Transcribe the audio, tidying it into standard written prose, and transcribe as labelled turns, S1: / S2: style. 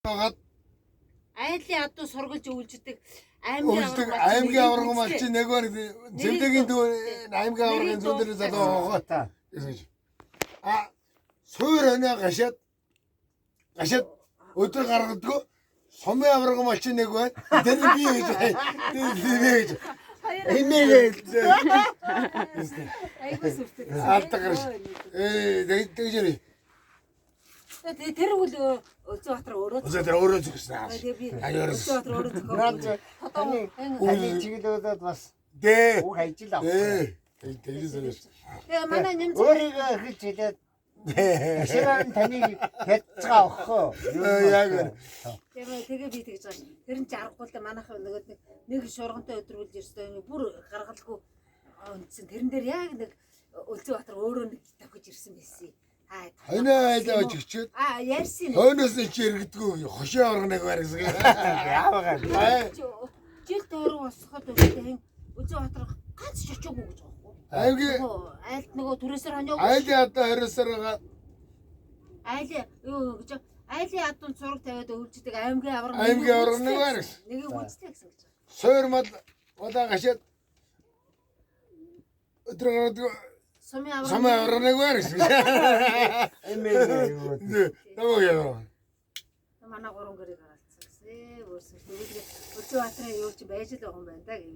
S1: Айлын адуу сургалж өвлждөг
S2: аймгийн аврагын малчин нэг бар зэмдэгийн аймгийн аврагын зүүн дээр залуу та. Суур өнөө гашаад өдөр гаргадгүй сумын аврагын малчин нэг байна. Тэр би гэж. Эмээл.
S1: Айгуу сүртэй.
S2: Алтгарш. Тэгж
S1: Тэр үл Үзбатар өөрөө
S2: зогснаа.
S1: Үзбатар өөрөө зохиол.
S3: Таны чиглэлд бас
S2: Дээ.
S3: үг хайж л авах.
S2: Тэгээс.
S1: Тэгээ манай нэмж
S3: Өөрийгөө хэлж хэлээд ширэн таны хязгаа авахгүй.
S2: Яг
S1: тэгээ би тэгж байгаа. Тэр нь ч аргагүй л манайхаа нөгөө нэг шургантай өдрүүлж ирсэн бүр гаргалгүй өнцсөн. Тэрэн дээр яг нэг Үзбатар өөрөө нэг тавьж ирсэн байсан.
S2: хойноо айлаа чигчээд
S1: ярьсан.
S2: хойноос нь чи иргэдэггүй хошоо орго нэг барьсан.
S3: Яагаад?
S1: Жил дөрөв босоход үгүй Үзбатар ганц ч очоогүй гэж байгаа юм. Айлд нөгөө түрээсээр хонёог.
S2: Айлын одоо 20-саар байгаа.
S1: Айлын адуун зураг тавиад өвлждөг аймгийн авраг
S2: Нэг барьсан.
S1: нэгийг үзлээ гэсэн үг.
S2: Суур мал удаа гашаад өдөр гаргадаг
S1: Сумын
S2: авраг нэг барьсан.
S3: Эмээл.
S2: Намаа яа.
S1: манай гурван гэрийг харалцсан. Өөрсдөө Үзбатрын юу ч байж л байгаа юм байна да гэв.